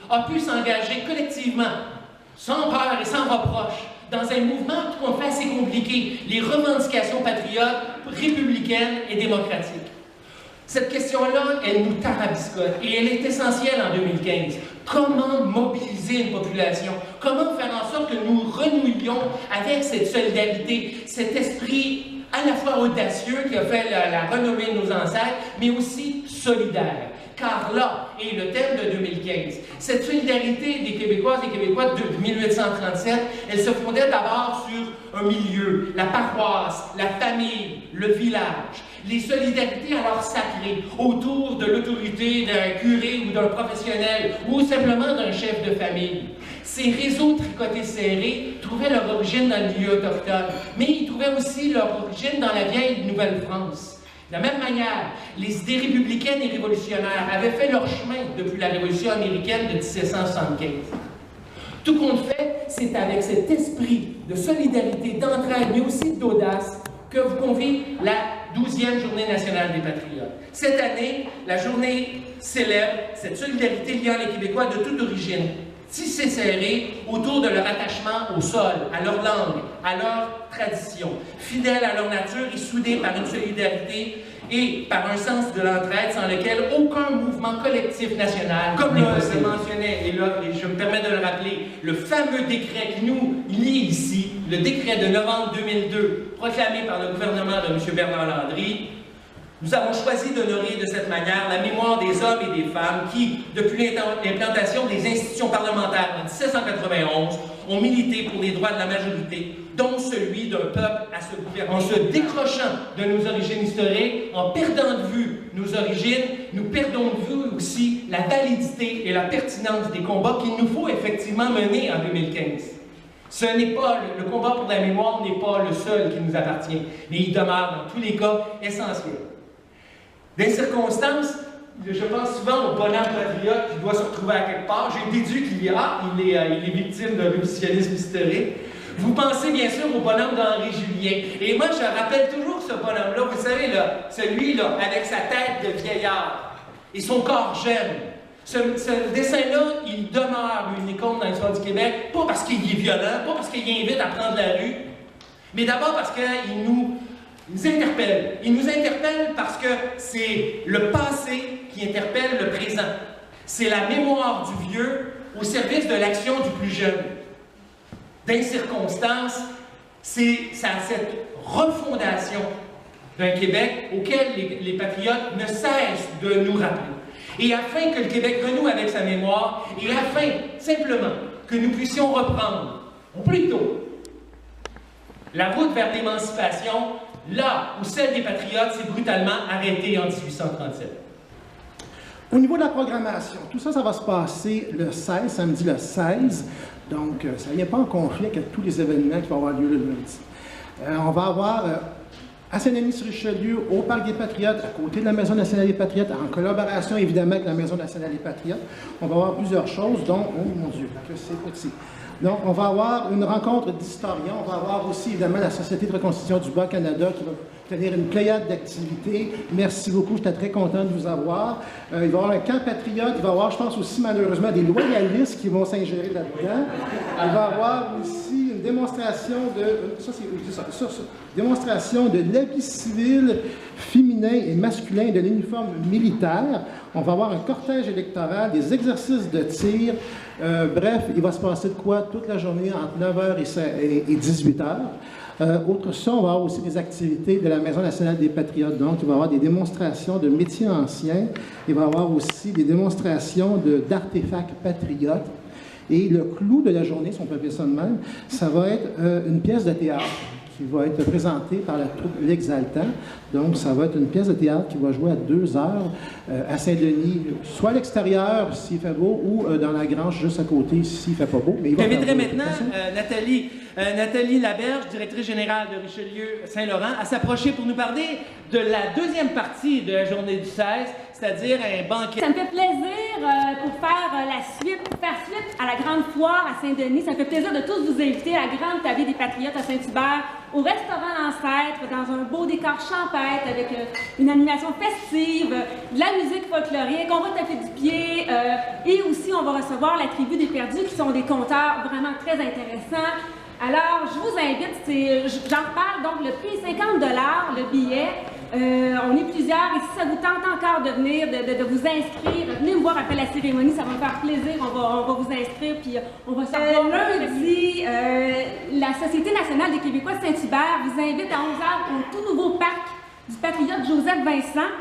a pu s'engager collectivement, sans peur et sans reproche, dans un mouvement qu'on fait assez compliqué, les revendications patriotes, républicaines et démocratiques. Cette question-là, elle nous tarabiscote et elle est essentielle en 2015. Comment mobiliser une population? Comment faire en sorte que nous renouions avec cette solidarité, cet esprit à la fois audacieux qui a fait la renommée de nos ancêtres, mais aussi solidaire? Car là est le thème de 2015. Cette solidarité des Québécoises et Québécois de 1837, elle se fondait d'abord sur un milieu, la paroisse, la famille, le village. Les solidarités alors sacrées autour de l'autorité d'un curé ou d'un professionnel ou simplement d'un chef de famille. Ces réseaux tricotés serrés trouvaient leur origine dans le milieu autochtone, mais ils trouvaient aussi leur origine dans la vieille Nouvelle-France. De la même manière, les idées républicaines et révolutionnaires avaient fait leur chemin depuis la Révolution américaine de 1775. Tout compte fait, c'est avec cet esprit de solidarité, d'entraide, mais aussi d'audace que vous convie la 12e Journée nationale des Patriotes. Cette année, la journée célèbre cette solidarité liant les Québécois de toute origine, tissés serrés autour de leur attachement au sol, à leur langue, à leur tradition, fidèles à leur nature et soudés par une solidarité et par un sens de l'entraide sans lequel aucun mouvement collectif national, comme je le mentionnais, et là, je me permets de le rappeler, le fameux décret qui nous lie ici, le décret de novembre 2002, proclamé par le gouvernement de M. Bernard Landry, nous avons choisi d'honorer de cette manière la mémoire des hommes et des femmes qui, depuis l'implantation des institutions parlementaires en 1791, ont milité pour les droits de la majorité, dont celui d'un peuple à se gouverner. En se décrochant de nos origines historiques, en perdant de vue nos origines, nous perdons de vue aussi la validité et la pertinence des combats qu'il nous faut effectivement mener en 2015. Ce n'est pas, le combat pour la mémoire n'est pas le seul qui nous appartient, mais il demeure dans tous les cas essentiel. Dans les circonstances, je pense souvent au bonhomme patriote qui doit se retrouver à quelque part. J'ai déduit qu'il est victime d'un révisionnisme historique. Vous pensez bien sûr au bonhomme d'Henri Julien. Et moi, je rappelle toujours ce bonhomme-là, vous savez, là, celui-là, avec sa tête de vieillard et son corps jeune. Ce dessin-là, il demeure une icône dans l'histoire du Québec, pas parce qu'il est violent, pas parce qu'il invite à prendre la rue, mais d'abord parce qu'il nous interpelle. Il nous interpelle parce que c'est le passé qui interpelle le présent. C'est la mémoire du vieux au service de l'action du plus jeune. Dans les circonstances, c'est cette refondation d'un Québec auquel les patriotes ne cessent de nous rappeler. Et afin que le Québec renoue avec sa mémoire, et afin, simplement, que nous puissions reprendre, ou plutôt, la route vers l'émancipation, là où celle des patriotes s'est brutalement arrêtée en 1837. Au niveau de la programmation, tout ça, ça va se passer le 16, samedi le 16. Donc, ça ne vient pas en conflit avec tous les événements qui vont avoir lieu le lundi. On va avoir à Saint-Denis-sur-Richelieu, au Parc des Patriotes, à côté de la Maison nationale des Patriotes, en collaboration évidemment avec la Maison nationale des Patriotes. On va avoir plusieurs choses, dont, oh mon Dieu, que c'est petit. Donc, on va avoir une rencontre d'historiens. On va avoir aussi, évidemment, la Société de reconstitution du Bas-Canada qui va tenir une pléiade d'activités. Merci beaucoup, j'étais très content de vous avoir. Il va y avoir un camp patriote. Il va y avoir, je pense aussi, malheureusement, des loyalistes qui vont s'ingérer là-dedans. Il va y avoir aussi une démonstration démonstration de l'habit civil féminin et masculin de l'uniforme militaire. On va avoir un cortège électoral, des exercices de tir. Bref, il va se passer de quoi toute la journée entre 9h et 18h. Autre ça, on va avoir aussi des activités de la Maison nationale des Patriotes. Donc, il va y avoir des démonstrations de métiers anciens. Il va y avoir aussi des démonstrations d'artefacts patriotes. Et le clou de la journée, si on peut appeler ça de même, ça va être une pièce de théâtre qui va être présentée par la troupe L'Exaltant. Donc, ça va être une pièce de théâtre qui va jouer à 2 heures à Saint-Denis, soit à l'extérieur, s'il fait beau, ou dans la grange juste à côté, s'il ne fait pas beau. J'inviterai maintenant Nathalie Laberge, directrice générale de Richelieu Saint-Laurent, à s'approcher pour nous parler de la deuxième partie de la journée du 16, c'est-à-dire un banquet. Ça me fait plaisir pour faire suite à la grande foire à Saint-Denis. Ça me fait plaisir de tous vous inviter à la grande tablée des Patriotes à Saint-Hubert au restaurant Ancêtre, dans un beau décor champêtre avec une animation festive, de la musique folklorique, on va taper du pied et aussi on va recevoir la tribu des perdus qui sont des conteurs vraiment très intéressants. Alors, je vous invite, j'en reparle, donc le prix est 50 $, le billet. On est plusieurs et si ça vous tente encore de venir, de vous inscrire, venez me voir après la cérémonie, ça va me faire plaisir, on va vous inscrire puis on va savoir. Lundi, la Société nationale des Québécois de Saint-Hubert vous invite à 11 h au tout nouveau parc du patriote Joseph Vincent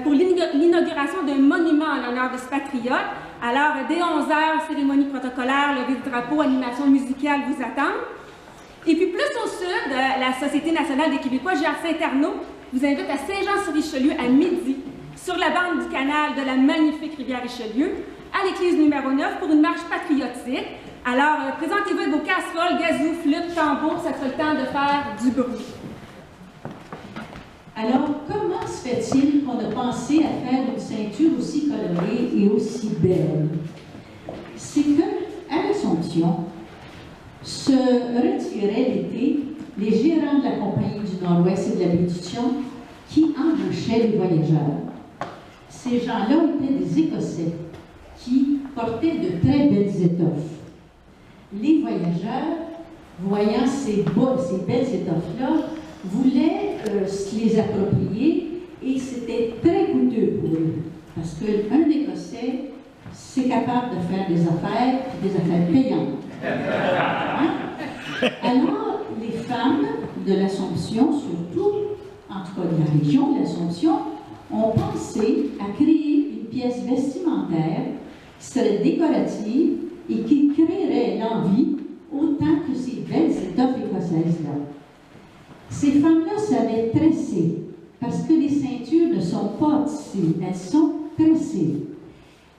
pour l'inauguration d'un monument en l'honneur de ce patriote. Alors, dès 11 h, cérémonie protocolaire, levée de drapeau, animation musicale vous attendent. Et puis plus au sud, la Société nationale des Québécois, Gérard Saint-Arnaud, vous invite à Saint-Jean-sur-Richelieu à midi, sur la bande du canal de la magnifique rivière Richelieu, à l'église numéro 9 pour une marche patriotique. Alors, présentez-vous avec vos casseroles, gazous, flûtes, tambours, ça sera le temps de faire du bruit. Alors, comment se fait-il qu'on a pensé à faire une ceinture aussi colorée et aussi belle? C'est qu'à l'Assomption, se retiraient l'été les gérants de la Compagnie du Nord-Ouest et de la Bédition qui embauchaient les voyageurs. Ces gens-là étaient des Écossais qui portaient de très belles étoffes. Les voyageurs, voyant ces belles étoffes-là, voulaient se les approprier et c'était très coûteux pour eux. Parce qu'un Écossais, c'est capable de faire des affaires payantes. Hein? Alors, les femmes de l'Assomption, surtout, en tout cas de la région de l'Assomption, ont pensé à créer une pièce vestimentaire qui serait décorative et qui créerait l'envie autant que ces belles étoffes écossaises-là. Ces femmes-là savaient tresser, parce que les ceintures ne sont pas tissées, elles sont tressées.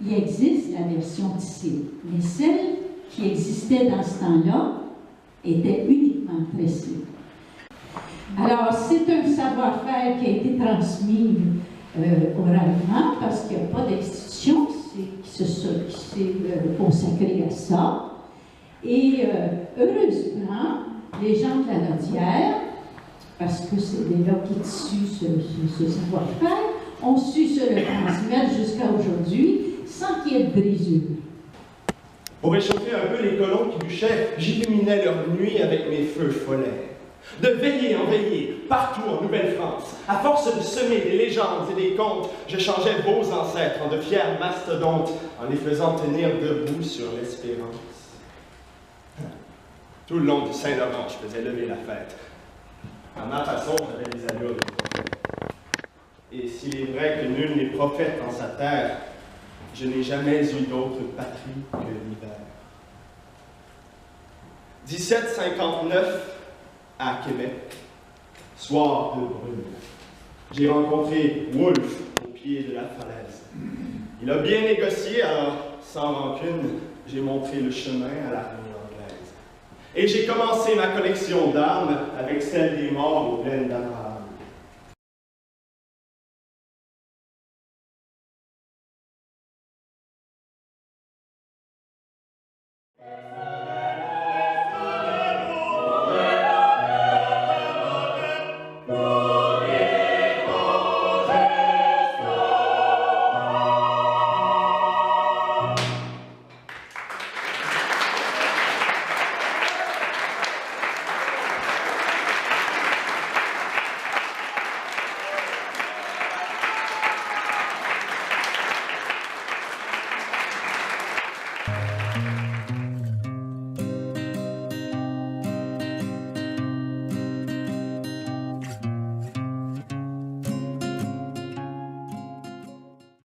Il existe la version tissée, mais celle qui existait dans ce temps-là était uniquement tressée. Alors, c'est un savoir-faire qui a été transmis oralement, parce qu'il n'y a pas d'institution qui s'est consacrée à ça. Et heureusement, les gens de la Nodière, parce que c'est des là qui tissuent ce savoir-faire, ont su se le transmettre jusqu'à aujourd'hui sans qu'il y ait de brisure. Pour réchauffer un peu les colons qui bûchaient, j'illuminais leur nuit avec mes feux follets. De veiller en veiller, partout en Nouvelle-France, à force de semer des légendes et des contes, je changeais vos ancêtres en de fiers mastodontes, en les faisant tenir debout sur l'espérance. Tout le long du Saint-Laurent, je faisais lever la fête. À ma façon, j'avais les allures de prophète. Et s'il est vrai que nul n'est prophète en sa terre, je n'ai jamais eu d'autre patrie que l'hiver. 1759, à Québec, soir de brume, j'ai rencontré Wolfe au pied de la falaise. Il a bien négocié, alors, sans rancune, j'ai montré le chemin à l'armée anglaise. Et j'ai commencé ma collection d'armes avec celle des morts aux plaines d'Amara.